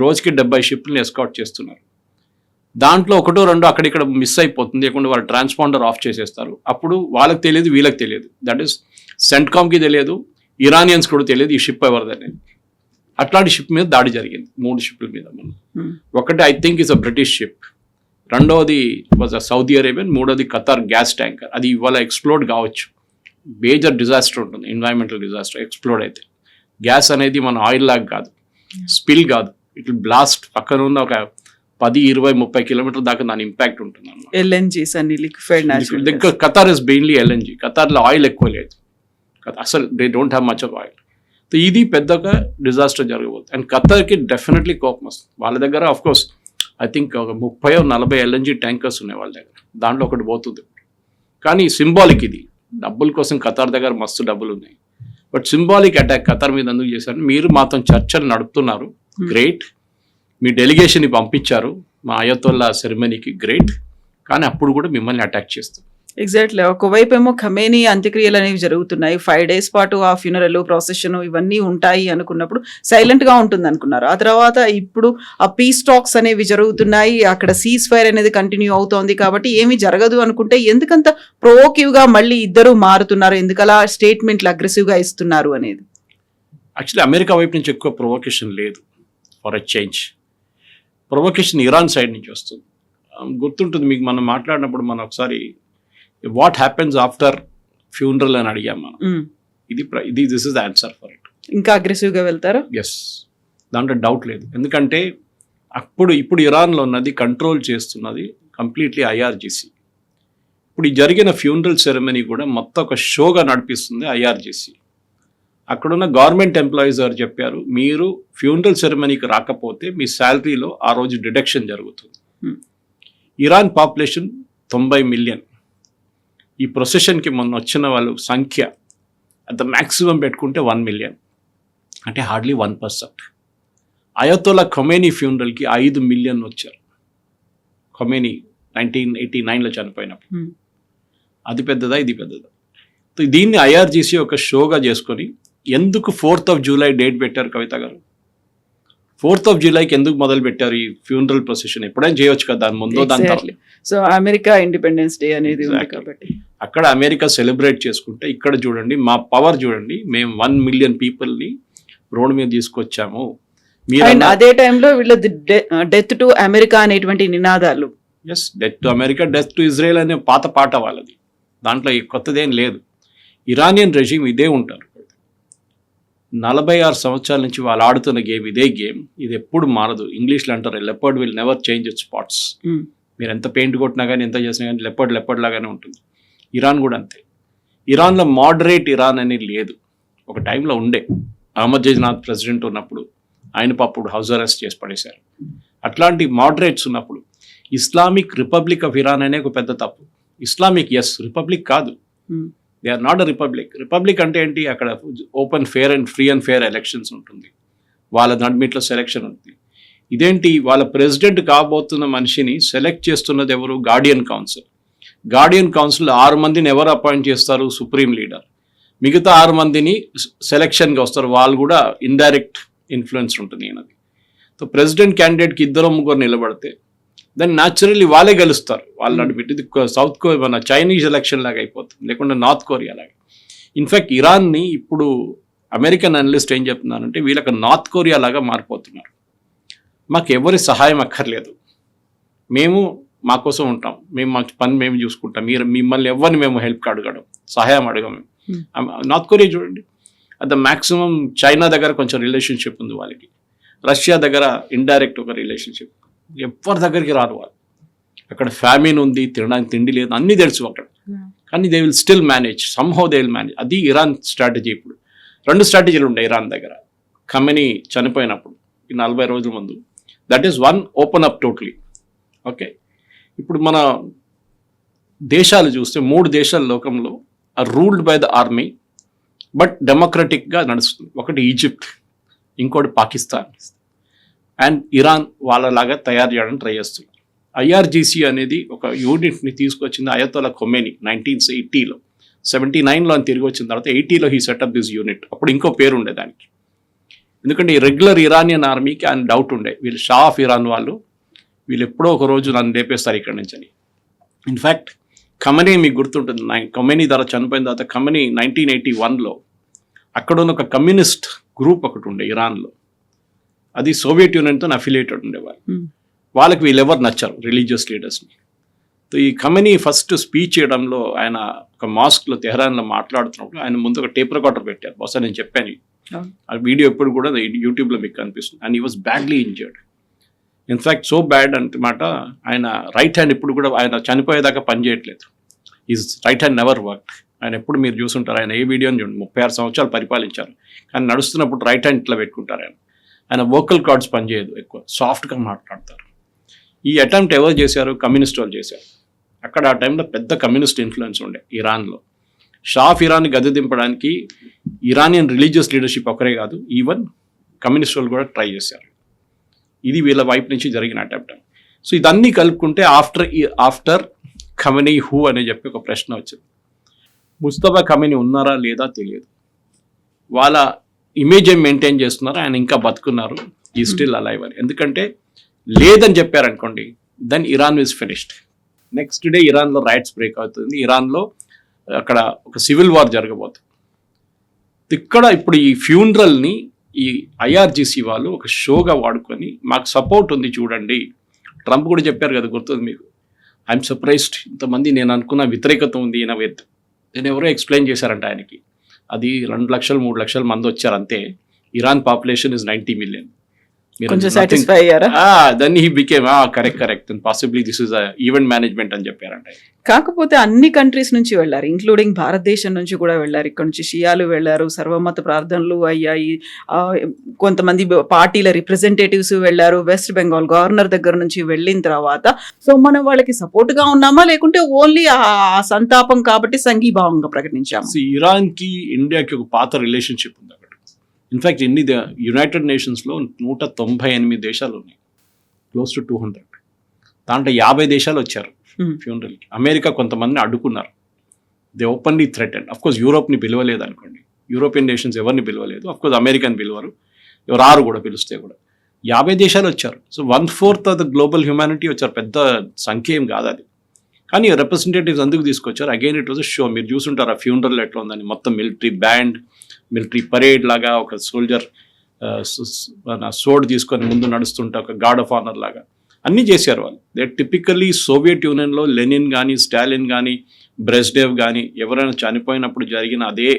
రోజుకి 70 షిప్ని ఎస్కాట్ చేస్తున్నారు. దాంట్లో 1-2 అక్కడిక్కడ మిస్ అయిపోతుంది, లేకుండా వాళ్ళు ట్రాన్స్పాండర్ ఆఫ్ చేసేస్తారు. అప్పుడు వాళ్ళకి తెలియదు, వీళ్ళకి తెలియదు. దట్ ఈస్ సెంట్కామ్కి తెలియదు, ఇరానియన్స్ కూడా తెలియదు ఈ షిప్ ఎవరిదనేది. అట్లాంటి షిప్ మీద దాడి జరిగింది, 3 షిప్ల మీద. ఒకటి I think is a British ship, రెండవది వాజ్ అ సౌదీ అరేబియన్, మూడోది ఖతార్ గ్యాస్ ట్యాంకర్. అది ఇవాళ ఎక్స్ప్లోడ్ కావచ్చు. మేజర్ డిజాస్టర్ ఉంటుంది, ఎన్వైరన్మెంటల్ డిజాస్టర్ ఎక్స్ప్లోడ్ అయితే. గ్యాస్ అనేది మన ఆయిల్ లాగా కాదు, స్పిల్ కాదు, ఇట్ విల్ బ్లాస్ట్. పక్కన ఉన్న ఒక 10-20-30 కిలోమీటర్ దాకా దాని ఇంపాక్ట్ ఉంటుంది అన్నమాట. ఎల్ఎన్జీస్ అన్ని liquefied natural gas. Qatar is mainly LNG. ఖతార్లో ఆయిల్ ఎక్కువ లేదు, అసలు they don't have much of oil. So ఇది పెద్దగా డిజాస్టర్ జరగబోతుంది. అండ్ ఖతార్కి డెఫినెట్లీ కోపం వస్తుంది. వాళ్ళ దగ్గర ఆఫ్ కోర్స్ ఐ థింక్ ఒక 30-40 ఎల్ఎన్జీ ట్యాంకర్స్ ఉన్నాయి వాళ్ళ దగ్గర, దాంట్లో ఒకటి పోతుంది. కానీ సింబాలిక్ ఇది, డబ్బుల కోసం ఖతార్ దగ్గర మస్తు డబ్బులు ఉన్నాయి. బట్ సింబాలిక్ అటాక్ ఖతార్ మీద ఎందుకు చేశారు? మీరు మాతో చర్చలు నడుపుతున్నారు, గ్రేట్. మీ డెలిగేషన్ని పంపించారు మా అయతోల్లా సెరమనీకి, గ్రేట్. కానీ అప్పుడు కూడా మిమ్మల్ని అటాక్ చేస్తారు. ఎగ్జాక్ట్లీ. ఒకవైపు ఏమో ఖమేనీ అంత్యక్రియలు అనేవి జరుగుతున్నాయి, 5 days పాటు ఆ ఫ్యూనరల్ ప్రొసెషన్ ఇవన్నీ ఉంటాయి అనుకున్నప్పుడు సైలెంట్ గా ఉంటుంది అనుకున్నారు. ఆ తర్వాత ఇప్పుడు ఆ పీస్ టాక్స్ అనేవి జరుగుతున్నాయి, అక్కడ సీజ్ ఫైర్ అనేది కంటిన్యూ అవుతోంది. కాబట్టి ఏమీ జరగదు అనుకుంటే ఎందుకంత ప్రొవోకివ్ గా మళ్ళీ ఇద్దరు మారుతున్నారు, ఎందుకలా స్టేట్మెంట్లు అగ్రెసివ్ గా ఇస్తున్నారు అనేది? యాక్చువల్లీ అమెరికా వైపు నుంచి ఎక్కువ ప్రొవోకేషన్ లేదు. For a change provocation Iran side నుంచి వస్తుంది. గుర్తుంటుంది మీకు, మనం మాట్లాడినప్పుడు మనం ఒకసారి వాట్ హ్యాపెన్స్ ఆఫ్టర్ ఫ్యూనరల్ అని అడిగాం మనం. ఇది this is the answer for it. ఇంకా అగ్రెసివ్గా వెళ్తారు? ఎస్, దాంట్లో డౌట్ లేదు. ఎందుకంటే ఇప్పుడు ఇరాన్లో ఉన్నది కంట్రోల్ చేస్తున్నది కంప్లీట్లీ ఐఆర్జీసీ. ఇప్పుడు ఈ జరిగిన ఫ్యూనరల్ సెరమనీ కూడా మొత్తం ఒక షోగా నడిపిస్తుంది ఐఆర్జీసీ. అక్కడున్న గవర్నమెంట్ ఎంప్లాయీస్ గారు చెప్పారు, మీరు ఫ్యూనరల్ సెరమనీకి రాకపోతే మీ శాలరీలో ఆ రోజు డిడక్షన్ జరుగుతుంది. Iran population 90 million. ఈ ప్రొసెషన్కి మొన్న వచ్చిన వాళ్ళు సంఖ్య అంత మ్యాక్సిమం పెట్టుకుంటే 1 మిలియన్, అంటే హార్డ్లీ 1%. అయతోలా ఖొమేనీ ఫ్యూనరల్కి 5 మిలియన్ వచ్చారు. ఖొమేనీ 1989లో చనిపోయినప్పుడు. అది పెద్దదా, ఇది పెద్దదా? దీన్ని ఐఆర్జీసీ ఒక షోగా చేసుకొని ఎందుకు 4th of July డేట్ పెట్టారు కవిత గారు? 4th of Julyకి ఎందుకు మొదలు పెట్టారు ఈ ఫ్యూనరల్ ప్రొసెషన్? ఎప్పుడైనా చేయొచ్చు కదా, దాని ముందో దాని తర్వాత. సో అమెరికా ఇండిపెండెన్స్ డే అనేది ఉంది కాబట్టి అక్కడ అమెరికా సెలబ్రేట్ చేసుకుంటే ఇక్కడ చూడండి మా పవర్ చూడండి, మేము 1 మిలియన్ పీపుల్ని రోడ్ మీద తీసుకొచ్చాము. అండ్ అదే టైంలో వీళ్ళ డెత్ టు అమెరికా అనేటువంటి నినాదాలు. Yes, death to America, death to Israel అనే పాత పాట వాళ్ళది, దాంట్లో కొత్తదేం లేదు. ఇరానియన్ రెజీమ్ ఇదే ఉంటారు. 46 సంవత్సరాల నుంచి వాళ్ళు ఆడుతున్న గేమ్ ఇదే గేమ్, ఇది ఎప్పుడు మారదు. ఇంగ్లీష్లో అంటారు leopard will never change it's spots. మీరు ఎంత పెయింట్ కొట్టినా కానీ ఎంత చేసినా కానీ లెపర్డ్ లాగానే ఉంటుంది. ఇరాన్ కూడా అంతే. ఇరాన్లో మోడరేట్ ఇరాన్ అనేది లేదు. ఒక టైంలో ఉండే, అహ్మదీనెజాద్ ప్రెసిడెంట్ ఉన్నప్పుడు ఆయన అప్పుడు హౌస్ అరెస్ట్ చేసి పడేశారు. అట్లాంటి మోడరేట్స్ ఉన్నప్పుడు ఇస్లామిక్ రిపబ్లిక్ ఆఫ్ ఇరాన్ అనే ఒక పెద్ద తప్పు. ఇస్లామిక్ ఎస్, రిపబ్లిక్ కాదు. They are not a republic. Republic అంటే ఏంటి? అక్కడ open fair and free and fair elections ఉంటుంది, వాళ్ళ నడిమిట్లో సెలెక్షన్ ఉంటుంది. ఇదేంటి? వాళ్ళ ప్రెసిడెంట్ కాబోతున్న మనిషిని సెలెక్ట్ చేస్తున్నది ఎవరు? Guardian council. గార్డియన్ కౌన్సిల్ 6 మందిని ఎవరు అపాయింట్ చేస్తారు? Supreme leader. మిగతా 6 మందిని సెలెక్షన్గా వస్తారు, వాళ్ళు కూడా ఇండైరెక్ట్ ఇన్ఫ్లుయెన్స్ ఉంటుంది ఈయనది. సో ప్రెసిడెంట్ క్యాండిడేట్కి 2-3 నిలబడితే దాన్ని న్యాచురల్లీ వాళ్ళే గెలుస్తారు. వాళ్ళు నడిపెట్టి ఇది సౌత్ కొరియా, మన చైనీస్ ఎలక్షన్ లాగా అయిపోతుంది, లేకుంటే నార్త్ కొరియా లాగా. ఇన్ఫ్యాక్ట్ ఇరాన్ని ఇప్పుడు అమెరికన్ అనలిస్ట్ ఏం చెప్తున్నారంటే వీళ్ళకి నార్త్ కొరియా లాగా మారిపోతున్నారు. మాకు ఎవరి సహాయం అక్కర్లేదు, మేము మా కోసం ఉంటాం, మేము మా పని మేము చూసుకుంటాం, మిమ్మల్ని ఎవరిని మేము హెల్ప్ అడగడం, సహాయం అడగం. నార్త్ కొరియా చూడండి, అది మ్యాక్సిమం చైనా దగ్గర కొంచెం రిలేషన్షిప్ ఉంది వాళ్ళకి, రష్యా దగ్గర ఇండైరెక్ట్ ఒక రిలేషన్షిప్, ఎవరి దగ్గరికి రారు వాళ్ళు. అక్కడ ఫ్యామిన్ ఉంది, తినడానికి తిండి లేదు, అన్నీ తెలుసు అక్కడ, కానీ they will still manage, somehow they will manage. అది ఇరాన్ స్ట్రాటజీ. ఇప్పుడు 2 స్ట్రాటజీలు ఉండే ఇరాన్ దగ్గర. ఖమేనీ చనిపోయినప్పుడు ఈ 40 రోజుల ముందు, that is 1, open up totally. Okay, ఇప్పుడు మన దేశాలు చూస్తే 3 దేశాల లోకంలో are ruled by the army but డెమోక్రటిక్గా నడుస్తుంది. ఒకటి ఈజిప్ట్, ఇంకోటి పాకిస్తాన్, అండ్ ఇరాన్ వాళ్ళలాగా తయారు చేయడానికి ట్రై చేస్తున్నారు. ఐఆర్జీసీ అనేది ఒక యూనిట్ని తీసుకొచ్చింది అయతోలా ఖొమేనీ 1980లో. 79లో అని తిరిగి వచ్చిన తర్వాత 80లో హీ సెటప్ దిస్ యూనిట్. అప్పుడు ఇంకో పేరు ఉండే దానికి, ఎందుకంటే ఈ రెగ్యులర్ ఇరానియన్ ఆర్మీకి ఆయన డౌట్ ఉండే, వీళ్ళు షా ఆఫ్ ఇరాన్ వాళ్ళు, వీళ్ళు ఎప్పుడో ఒక రోజు నన్ను లేపేస్తారు ఇక్కడి నుంచి అని. ఇన్ఫ్యాక్ట్ ఖమేనీ మీకు గుర్తుంటుంది, ఖమేనీ ద్వారా చనిపోయిన తర్వాత ఖమేనీ 1981లో అక్కడున్న ఒక కమ్యూనిస్ట్ గ్రూప్ ఒకటి ఉండే ఇరాన్లో, అది సోవియట్ యూనియన్తో అఫిలియేటెడ్ ఉండేవాళ్ళు. వాళ్ళకి వీళ్ళెవరు నచ్చారు, రిలీజియస్ లీడర్స్ని. సో ఈ ఖమేనీ ఫస్ట్ స్పీచ్ చేయడంలో ఆయన ఒక మాస్క్లో తెహరాన్లో మాట్లాడుతున్నప్పుడు ఆయన ముందు ఒక టేప్ రికార్డర్ పెట్టారు. బహుశా నేను చెప్పాను, ఆ వీడియో ఎప్పుడు కూడా యూట్యూబ్లో మీకు కనిపిస్తుంది. And he was badly injured. In fact so bad అంటమాట, ఆయన రైట్ హ్యాండ్ ఇప్పుడు కూడా ఆయన చనిపోయేదాకా పనిచేయట్లేదు. Is right hand never work. ఆయన ఎప్పుడు మీరు చూసుంటారు, ఆయన ఏ వీడియోని చూడండి, 36 సంవత్సరాలు పరిపాలించారు, కానీ నడుస్తున్నప్పుడు రైట్ హ్యాండ్ ఇట్లా పెట్టుకుంటారు. ఆయన వోకల్ కార్డ్స్ పనిచేయదు, ఎక్కువ సాఫ్ట్గా మాట్లాడతారు. ఈ అటెంప్ట్ ఎవరు చేశారు? కమ్యూనిస్ట్ వాళ్ళు చేశారు. అక్కడ ఆ టైంలో పెద్ద కమ్యూనిస్ట్ ఇన్ఫ్లుయెన్స్ ఉండే ఇరాన్లో. షా ఆఫ్ ఇరాన్ని గద్దె దింపడానికి ఇరానియన్ రిలీజియస్ లీడర్షిప్ ఒకరే కాదు, ఈవెన్ కమ్యూనిస్ట్ వాళ్ళు కూడా ట్రై చేశారు. ఇది వీళ్ళ వైపు నుంచి జరిగిన అటెంప్ట్. సో ఇదన్నీ కలుపుకుంటే ఆఫ్టర్ ఖమేనీ హూ అని చెప్పి ఒక ప్రశ్న వచ్చింది. ముస్తఫా ఖమేనీ ఉన్నారా లేదా తెలియదు, వాళ్ళ ఇమేజ్ ఏం మెయింటైన్ చేస్తున్నారు, ఆయన ఇంకా బతుకున్నారు, ఈ స్టిల్ అలైవ్ అని. ఎందుకంటే లేదని చెప్పారనుకోండి, then Iran is finished. Next day ఇరాన్లో రైట్స్ బ్రేక్ అవుతుంది, ఇరాన్లో అక్కడ ఒక సివిల్ వార్ జరగబోతుంది. ఇక్కడ ఇప్పుడు ఈ ఫ్యూనరల్ని ఈ ఐఆర్జీసీ వాళ్ళు ఒక షోగా వాడుకొని మాకు సపోర్ట్ ఉంది చూడండి. ట్రంప్ కూడా చెప్పారు కదా, గుర్తుంది మీకు, ఐఎమ్ సర్ప్రైజ్డ్, ఇంతమంది నేను అనుకున్న వ్యతిరేకత ఉంది ఈయన విత్. నేను ఎవరో ఎక్స్ప్లెయిన్ చేశారంట ఆయనకి, అది 2 లక్షలు 3 లక్షల మంది వచ్చారు అంతే. Iran population is 90 million. కొంచెం సాటిస్ఫై అయ్యారా? Then he became correct then possibly this is event management అని చెప్పారంటే. కాకపోతే అన్ని కంట్రీస్ నుంచి వెళ్ళారు, ఇంక్లూడింగ్ భారతదేశం నుంచి కూడా వెళ్ళారు. ఇక్కడ నుంచి షియాలు వెళ్ళారు, సర్వమత ప్రార్థనలు అయ్యాయి, కొంతమంది పార్టీల రిప్రజెంటేటివ్స్ వెళ్ళారు. వెస్ట్ బెంగాల్ గవర్నర్ దగ్గర నుంచి వెళ్ళిన తర్వాత సో మనం వాళ్ళకి సపోర్ట్ గా ఉన్నామా లేకుంటే ఓన్లీ ఆ సంతాపం కాబట్టి సంఘీభావంగా ప్రకటించాము? ఇరాన్ కి ఇండియాకి ఒక పాత రిలేషన్షిప్ ఉంది అక్కడ. ఇన్ఫాక్ట్ యునైటెడ్ నేషన్స్ లో 198 దేశాలు ఉన్నాయి, క్లోజ్ టు 200. దాంట్లో 50 దేశాలు వచ్చారు ఫ్యూనరల్ కి. అమెరికా కొంతమందిని అడ్డుకున్నారు, they openly threatened. Of course యూరోప్ని పిలవలేదు అనుకోండి, యూరోపియన్ నేషన్స్ ఎవరిని పిలవలేదు. అఫ్ కోర్స్ అమెరికన్ పిలవరు, ఎవరు కూడా పిలిస్తే కూడా 50 దేశాలు వచ్చారు. So 1/4 of the global humanity వచ్చారు, పెద్ద సంఖ్య ఏం కాదు అది. కానీ రిప్రజెంటేటివ్స్ అందుకు తీసుకొచ్చారు. అగైన్ ఇట్ వాజ్ షో, మీరు చూసుంటారు ఆ ఫ్యూనరల్ ఎట్లా ఉందని, మొత్తం మిలిటరీ బ్యాండ్, మిలిటరీ పరేడ్ లాగా, ఒక సోల్జర్ సోడ్ తీసుకొని ముందు నడుస్తుంటే ఒక గార్డ్ ఆఫ్ ఆనర్ లాగా అన్నీ చేశారు వాళ్ళు. దే టిపికల్లీ సోవియట్ యూనియన్లో లెనిన్ కానీ, స్టాలిన్ కానీ, బ్రెస్డేవ్ కానీ ఎవరైనా చనిపోయినప్పుడు జరిగిన అదే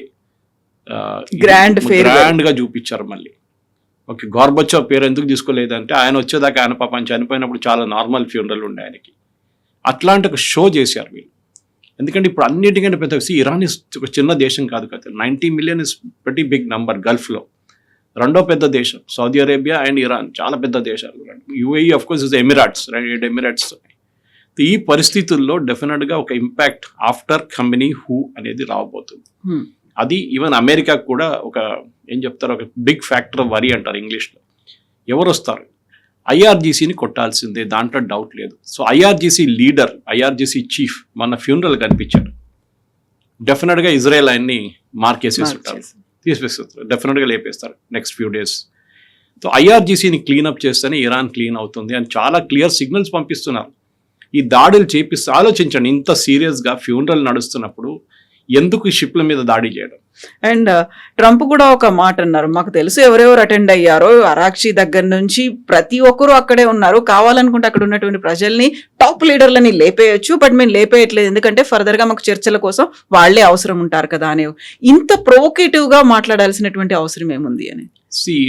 గ్రాండ్గా చూపించారు. మళ్ళీ ఓకే, గోర్బచోవ్ పేరు ఎందుకు తీసుకోలేదంటే ఆయన వచ్చేదాకా ఆయన పాపం చనిపోయినప్పుడు చాలా నార్మల్ ఫ్యూనరల్ ఉండే ఆయనకి. అట్లాంటి ఒక షో చేశారు వీళ్ళు. ఎందుకంటే ఇప్పుడు అన్నిటికంటే పెద్ద ఇరాన్ ఒక చిన్న దేశం కాదు కదా, 90 million is very big number. గల్ఫ్లో రెండో పెద్ద దేశం సౌదీ అరేబియా అండ్ ఇరాన్, చాలా పెద్ద దేశాలు. UAE of course is Emirates, 7 Emirates. ఈ పరిస్థితుల్లో డెఫినెట్గా ఒక ఇంపాక్ట్ ఆఫ్టర్ కంపెనీ హూ అనేది రాబోతుంది. అది ఈవెన్ అమెరికాకు కూడా ఒక ఏం చెప్తారు, ఒక బిగ్ ఫ్యాక్టర్ వరీ అంటారు ఇంగ్లీష్లో. ఎవరు వస్తారు? ఐఆర్జీసీని కొట్టాల్సిందే, దాంట్లో డౌట్ లేదు. So IRGC leader, IRGC chief మన ఫ్యూనరల్ కనిపించాడు. డెఫినెట్గా ఇజ్రాయెల్ ఆయన్ని మార్కేసేసి ఉంటారు, తీసివేస్తారు, డెఫినెట్గా లేపేస్తారు నెక్స్ట్ ఫ్యూ డేస్. సో ఐఆర్జీసీని క్లీనప్ చేస్తేనే ఇరాన్ క్లీన్ అవుతుంది అని చాలా క్లియర్ సిగ్నల్స్ పంపిస్తున్నారు. ఈ దాడులు చేపిస్తే ఆలోచించండి, ఇంత సీరియస్గా ఫ్యూనరల్ నడుస్తున్నప్పుడు ఎందుకు ఈ షిప్ల మీద దాడి చేయడం? అండ్ ట్రంప్ కూడా ఒక మాట అన్నారు, మాకు తెలుసు ఎవరెవరు అటెండ్ అయ్యారో, అరాక్షి దగ్గర నుంచి ప్రతి ఒక్కరూ అక్కడే ఉన్నారు, కావాలనుకుంటే అక్కడ ఉన్నటువంటి ప్రజల్ని, టాప్ లీడర్లని లేపేయచ్చు, బట్ మేము లేపేయట్లేదు, ఎందుకంటే ఫర్దర్గా మాకు చర్చల కోసం వాళ్లే అవసరం ఉంటారు కదా అని. ఇంత ప్రొవోకేటివ్గా మాట్లాడాల్సినటువంటి అవసరం ఏముంది అని?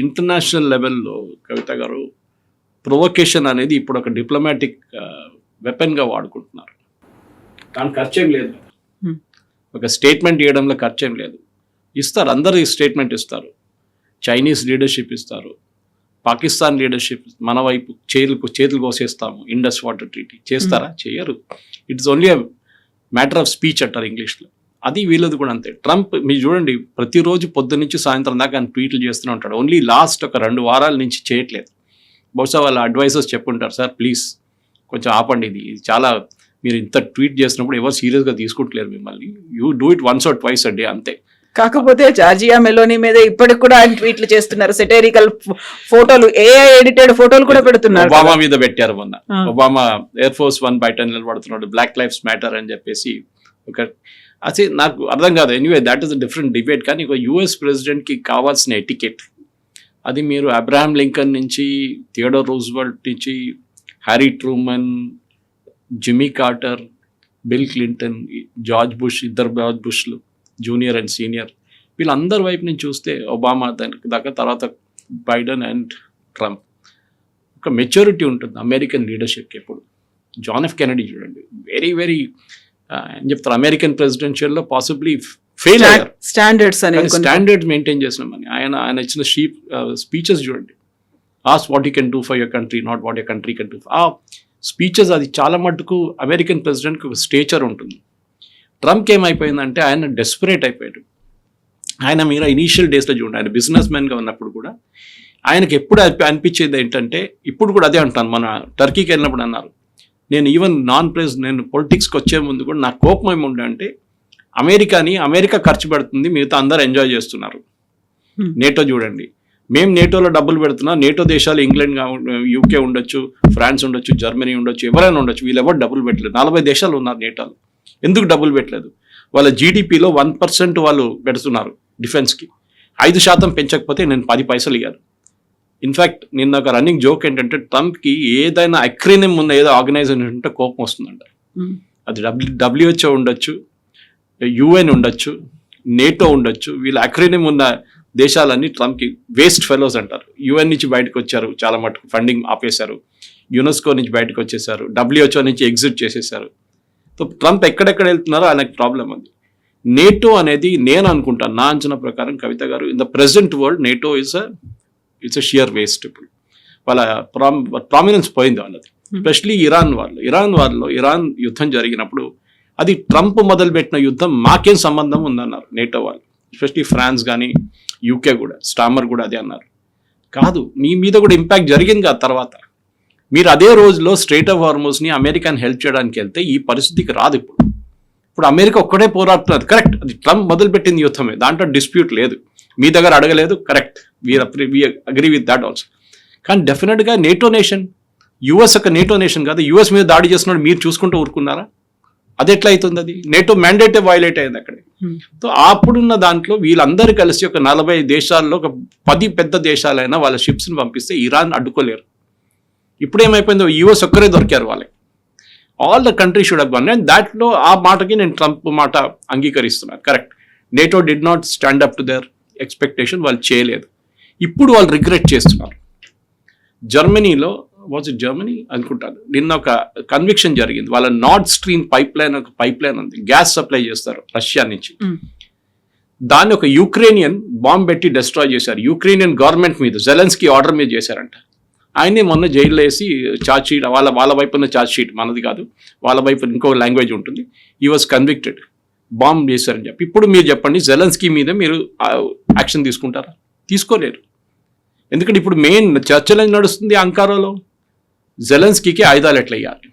ఇంటర్నేషనల్ లెవెల్లో కవిత గారు, ప్రొవోకేషన్ అనేది ఇప్పుడు ఒక డిప్లొమాటిక్ వెపన్గా వాడుకుంటున్నారు. దానికి ఖర్చేం లేదు, ఒక స్టేట్మెంట్ ఇవ్వడంలో ఖర్చేం లేదు. ఇస్తారు, అందరూ ఈ స్టేట్మెంట్ ఇస్తారు. చైనీస్ లీడర్షిప్ ఇస్తారు, పాకిస్తాన్ లీడర్షిప్ మన వైపు చేతులు కోసేస్తాము, ఇండస్ వాటర్ ట్రీటీ చేస్తారా? చేయరు. It's only a matter of speech అంటారు ఇంగ్లీష్లో. అది వీళ్ళది కూడా అంతే. ట్రంప్ మీరు చూడండి, ప్రతిరోజు పొద్దు నుంచి సాయంత్రం దాకా ఆయన ట్వీట్లు చేస్తూనే ఉంటాడు. ఓన్లీ లాస్ట్ ఒక 2 వారాల నుంచి చేయట్లేదు. బహుశా వాళ్ళ అడ్వైజర్స్ చెప్పుంటారు, సార్ ప్లీజ్ కొంచెం ఆపండి, ఇది చాలా మీరు ఇంత ట్వీట్ చేసినప్పుడు ఎవరు సీరియస్గా తీసుకుంటలేరు మిమ్మల్ని, you do it once or twice a day అంతే. కాకపోతే జార్జియా మెలోనీ మీద ఇప్పటికి కూడా ఆయన ట్వీట్లు చేస్తున్నారు, సెటైరికల్ ఫోటోలు, ఏఐ ఎడిటెడ్ ఫోటోలు కూడా పెడుతున్నారు. ఒబామా మీద పెట్టారు మొన్న. ఒబామా ఎయిర్ ఫోర్స్ 1 బయట నిలబడుతున్నాడు, బ్లాక్ లైఫ్స్ మ్యాటర్ అని చెప్పేసి. అది నాకు అర్థం కాదు. Anyway that is a different debate. కానీ ఒక యుఎస్ ప్రెసిడెంట్కి కావాల్సిన ఎటికెట్, అది మీరు అబ్రహాం లింకన్ నుంచి, థియోడోర్ రూజ్వెల్ట్ నుంచి, Harry Truman, Jimmy Carter, bill Clinton, George bush, ఇద్దరు జార్జ్ బుష్లు జూనియర్ అండ్ సీనియర్, వీళ్ళందరి వైపు నుంచి చూస్తే ఒబామా దాకా, తర్వాత బైడెన్ అండ్ ట్రంప్, ఒక మెచ్యూరిటీ ఉంటుంది అమెరికన్ లీడర్షిప్కి ఎప్పుడు. జాన్ ఎఫ్ కెనడీ చూడండి, వెరీ వెరీ ఏం చెప్తారు, అమెరికన్ ప్రెసిడెన్షియల్లో పాసిబ్లీ ఫెయిల్ అయ్యారు. స్టాండర్డ్స్ మెయింటైన్ చేసినామని ఆయన ఇచ్చిన స్పీచెస్ చూడండి. Ask what you can do for your country, not what your country can do. ఆ స్పీచెస్ అది చాలా మటుకు అమెరికన్ ప్రెసిడెంట్కి ఒక స్టేచర్ ఉంటుంది. ట్రంప్కి ఏమైపోయిందంటే ఆయన డెస్పరేట్ అయిపోయాడు. ఆయన మీరు ఇనీషియల్ డేస్లో చూడండి, ఆయన బిజినెస్ మ్యాన్గా ఉన్నప్పుడు కూడా ఆయనకి ఎప్పుడు అనిపించేది ఏంటంటే, ఇప్పుడు కూడా అదే అంటాను, మన టర్కీకి వెళ్ళినప్పుడు అన్నారు, నేను ఈవెన్ నేను పొలిటిక్స్కి వచ్చే ముందు కూడా నాకు కోపం ఏముండే అంటే, అమెరికా ఖర్చు పెడుతుంది, మిగతా అందరూ ఎంజాయ్ చేస్తున్నారు. నేటో చూడండి, మేము నేటోలో డబ్బులు పెడుతున్నాం, నేటో దేశాలు ఇంగ్లాండ్, యూకే ఉండొచ్చు, ఫ్రాన్స్ ఉండొచ్చు, జర్మనీ ఉండొచ్చు, ఎవరైనా ఉండొచ్చు, వీళ్ళు ఎవరు డబ్బులు పెట్టలేదు. 40 దేశాలు ఉన్నారు నేటోలో. ఎందుకు డబ్బులు పెట్టలేదు? వాళ్ళ జీడిపిలో 1% వాళ్ళు పెడుతున్నారు డిఫెన్స్కి. 5% పెంచకపోతే నేను 10 పైసలు ఇవ్వను. ఇన్ఫ్యాక్ట్ నిన్న ఒక రన్నింగ్ జోక్ ఏంటంటే, ట్రంప్కి ఏదైనా అక్రోనిమ్ ఉన్న ఏదో ఆర్గనైజేషన్ ఉంటే కోపం వస్తుందంట. అది WHO ఉండొచ్చు, UN ఉండొచ్చు, నేటో ఉండొచ్చు, వీళ్ళ అక్రోనిమ్ ఉన్న దేశాలన్నీ ట్రంప్కి వేస్ట్ ఫెలోస్ అంటారు. యుఎన్ నుంచి బయటకు వచ్చారు, చాలా మటుకు ఫండింగ్ ఆపేశారు, యునెస్కో నుంచి బయటకు వచ్చేసారు, WHO నుంచి ఎగ్జిట్ చేసేసారు. సో ట్రంప్ ఎక్కడెక్కడ వెళ్తున్నారో ఆయనకు ప్రాబ్లం ఉంది. నేటో అనేది నేను అనుకుంటాను, నా అంచనా ప్రకారం కవిత గారు, in the present world NATO it's a sheer waste. ఇప్పుడు వాళ్ళ ప్రామినెన్స్ పోయింది వాళ్ళది. ఎస్పెషలీ ఇరాన్ యుద్ధం జరిగినప్పుడు అది ట్రంప్ మొదలుపెట్టిన యుద్ధం, మాకేం సంబంధం ఉందన్నారు నేటో వాళ్ళు. ఎస్పెషలీ ఫ్రాన్స్ కానీ UK కూడా, స్టామర్ కూడా అదే అన్నారు. కాదు, మీ మీద కూడా ఇంపాక్ట్ జరిగింది ఆ తర్వాత. మీరు అదే రోజులో స్ట్రెయిట్ ఆఫ్ హార్మోస్ని అమెరికాని హెల్ప్ చేయడానికి వెళ్తే ఈ పరిస్థితికి రాదు. ఇప్పుడు అమెరికా ఒక్కడే పోరాడుతున్నది, కరెక్ట్. అది ట్రంప్ మొదలుపెట్టింది యుద్ధమే, దాంట్లో డిస్ప్యూట్ లేదు. మీ దగ్గర అడగలేదు, correct, we agree with that also. కానీ డెఫినెట్గా నేటో నేషన్, యుఎస్ ఒక నేటో నేషన్ కాదు, యుఎస్ మీద దాడి చేస్తున్నాడు మీరు చూసుకుంటూ ఊరుకున్నారా? అది ఎట్లా అవుతుంది? అది నేటో మ్యాండేటే వైలేట్ అయింది అక్కడ. సో అప్పుడున్న దాంట్లో వీళ్ళందరూ కలిసి ఒక 40 దేశాల్లో ఒక 10 పెద్ద దేశాలైనా వాళ్ళ షిప్స్ని పంపిస్తే ఇరాన్ అడ్డుకోలేరు. ఇప్పుడు ఏమైపోయిందో యుఎస్ ఒక్కరే దొరికారు వాళ్ళకి. All the country should have gun. And దాట్లో ఆ మాటకి నేను ట్రంప్ మాట అంగీకరిస్తున్నాను, correct. NATO did not stand up to their expectation, వాళ్ళు చేయలేదు. ఇప్పుడు వాళ్ళు రిగ్రెట్ చేస్తున్నారు. జర్మనీలో జర్మనీ అనుకుంటాను, నిన్న ఒక కన్విక్షన్ జరిగింది. వాళ్ళ నార్డ్ స్ట్రీమ్ పైప్ లైన్ ఉంది, గ్యాస్ సప్లై చేస్తారు రష్యా నుంచి. దాన్ని ఒక యుక్రేనియన్ బాంబ్ పెట్టి డిస్ట్రాయ్ చేశారు. యుక్రేనియన్ గవర్నమెంట్ మీద, జెలెన్స్కీ ఆర్డర్ మీద చేశారంట. ఆయనే మొన్న జైల్లో వేసి ఛార్జ్ షీట్, వాళ్ళ వైపు ఉన్న ఛార్జ్ షీట్, మనది కాదు, వాళ్ళ వైపు ఇంకో లాంగ్వేజ్ ఉంటుంది, ఈ వాజ్ కన్విక్టెడ్, బాంబ్ చేశారని చెప్పి. ఇప్పుడు మీరు చెప్పండి, జెలెన్స్కీ మీద మీరు యాక్షన్ తీసుకుంటారా? తీసుకోలేరు. ఎందుకంటే ఇప్పుడు మెయిన్ చర్చలు నడుస్తుంది అంకారాలో, జెలెన్స్కీకి ఆయుధాలు ఎట్లా ఇవ్వాలి.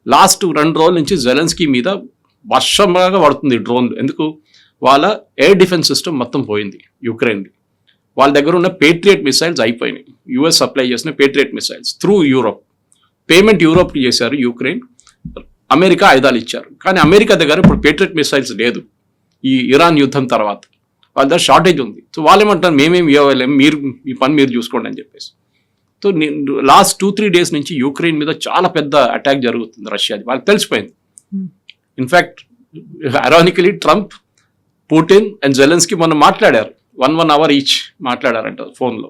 లాస్ట్ 2 రోజుల నుంచి జెలెన్స్కీ మీద వర్షంలాగా పడుతుంది డ్రోన్లు. ఎందుకు? వాళ్ళ ఎయిర్ డిఫెన్స్ సిస్టమ్ మొత్తం పోయింది యుక్రెయిన్ది. వాళ్ళ దగ్గర ఉన్న పేట్రియట్ మిసైల్స్ అయిపోయినాయి. యుఎస్ సప్లై చేసిన Patriot missiles through Europe, payment యూరోప్కి చేశారు యుక్రెయిన్, అమెరికా ఆయుధాలు ఇచ్చారు. కానీ అమెరికా దగ్గర ఇప్పుడు పేట్రియట్ మిసైల్స్ లేదు ఈ ఇరాన్ యుద్ధం తర్వాత. వాళ్ళ దగ్గర షార్టేజ్ ఉంది. సో వాళ్ళు ఏమంటారు, మేమేమి ఇవ్వలేము, మీరు మీ పని మీరు చూసుకోండి అని చెప్పేసి. సో లాస్ట్ 2-3 డేస్ నుంచి యుక్రెయిన్ మీద చాలా పెద్ద అటాక్ జరుగుతుంది రష్యాది, వాళ్ళకి తెలిసిపోయింది. In fact ironically Trump, Putin and Zelensky మొన్న మాట్లాడారు, 1 అవర్ ఈచ్ మాట్లాడారంట ఫోన్లో.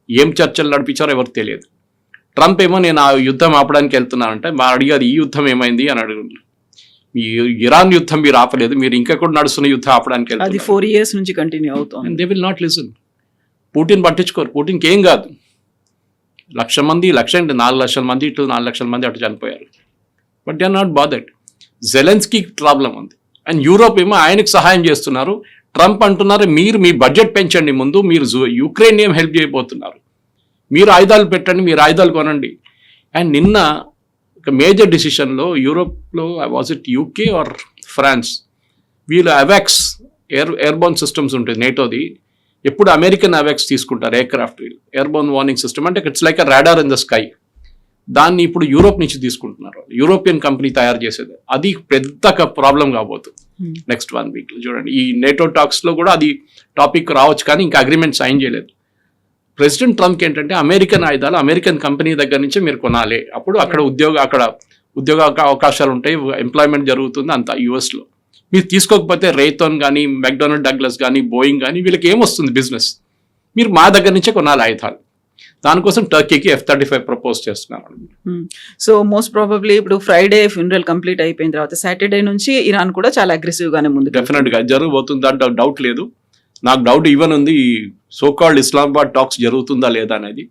ఏం చర్చలు నడిపించారో ఎవరికి తెలియదు. ట్రంప్ ఏమో నేను ఆ యుద్ధం ఆపడానికి వెళ్తున్నానంటే, మా అడిగారు ఈ యుద్ధం ఏమైంది అని అడుగుతున్నారు. ఈ ఇరాన్ యుద్ధం మీరు ఆపలేదు, మీరు ఇంకా కూడా నడుస్తున్న యుద్ధం ఆపడానికి వెళ్తున్నారు. అది 4 years నుంచి కంటిన్యూ అవుతుంది. They will not listen. Putin పట్టించుకోరు, పుటిన్కి ఏం కాదు. 1,00,000 మంది, 4 లక్షల మంది ఇటు, 4 లక్షల మంది అటు చనిపోయారు. But they are not bothered. Zelensky problem ఉంది. అండ్ యూరోప్ ఏమో ఆయనకు సహాయం చేస్తున్నారు. ట్రంప్ అంటున్నారు, మీరు మీ బడ్జెట్ పెంచండి, ముందు మీరు యుక్రెయిన్ ఏం హెల్ప్ చేయబోతున్నారు, మీరు ఆయుధాలు పెట్టండి, మీరు ఆయుధాలు కొనండి. అండ్ నిన్న ఒక మేజర్ డిసిషన్లో యూరోప్లో, was it UK or France, వీళ్ళు అవాక్స్ ఎయిర్బోర్న్ సిస్టమ్స్ ఉంటుంది నేటోది. ఎప్పుడు అమెరికన్ అవాక్స్ తీసుకుంటారు ఎయిర్క్రాఫ్ట్, వీళ్ళు ఎయిర్బోర్న్ వార్నింగ్ సిస్టమ్, అంటే it's like a radar in the sky. దాన్ని ఇప్పుడు యూరోప్ నుంచి తీసుకుంటున్నారు, యూరోపియన్ కంపెనీ తయారు చేసేది. అది పెద్ద ప్రాబ్లం కాబోతుంది నెక్స్ట్ 1 వీక్లో. చూడండి, ఈ నేటో టాక్స్లో కూడా అది టాపిక్ రావచ్చు, కానీ ఇంకా అగ్రిమెంట్ సైన్ చేయలేదు. ప్రెసిడెంట్ ట్రంప్కి ఏంటంటే అమెరికన్ ఆయుధాలు అమెరికన్ కంపెనీ దగ్గర నుంచే మీరు కొనాలి, అప్పుడు అక్కడ ఉద్యోగ అవకాశాలు ఉంటాయి, ఎంప్లాయ్మెంట్ జరుగుతుంది అంతా యూఎస్లో. మీరు తీసుకోకపోతే రేథోన్ కానీ, మెక్డొనాల్డ్ డగ్లస్ కానీ, బోయింగ్ కానీ, వీళ్ళకి ఏమొస్తుంది బిజినెస్? మీరు మా దగ్గర నుంచే కొనాలి ఆయుధాలు. దానికోసం టర్కీకి F-35 ప్రపోజ్ చేస్తున్నారు. సో మోస్ట్ ప్రాబబ్లీ ఇప్పుడు ఫ్రైడే ఫ్యూనరల్ కంప్లీట్ అయిపోయిన తర్వాత సాటర్డే నుంచి ఇరాన్ కూడా చాలా అగ్రెసివ్ గానే ముందు డెఫినెట్గా జరగబోతుంది, దాంట్లో డౌట్ లేదు. నాకు డౌట్ ఈవెన్ ఉంది, సోకాల్డ్ ఇస్లామాబాద్ టాక్స్ జరుగుతుందా లేదా అనేది.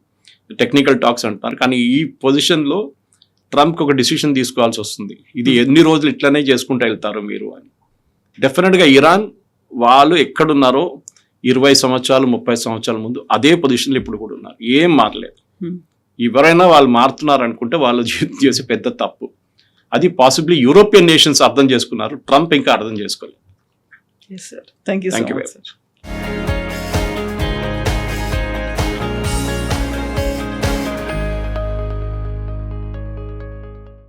టెక్నికల్ టాక్స్ అంటున్నారు, కానీ ఈ పొజిషన్లో ట్రంప్కి ఒక డిసిషన్ తీసుకోవాల్సి వస్తుంది. ఇది ఎన్ని రోజులు ఇట్లనే చేసుకుంటూ వెళ్తారు మీరు అని. డెఫినెట్గా ఇరాన్ వాళ్ళు ఎక్కడున్నారో 20 సంవత్సరాలు 30 సంవత్సరాల ముందు అదే పొజిషన్లో ఇప్పుడు కూడా ఉన్నారు, ఏం మారలేదు. ఎవరైనా వాళ్ళు మారుతున్నారు అనుకుంటే వాళ్ళు చేసే పెద్ద తప్పు. అది పాసిబ్లీ యూరోపియన్ నేషన్స్ అర్థం చేసుకున్నారు, ట్రంప్ ఇంకా అర్థం చేసుకోలేదు. Yes, sir. Thank you so much, sir.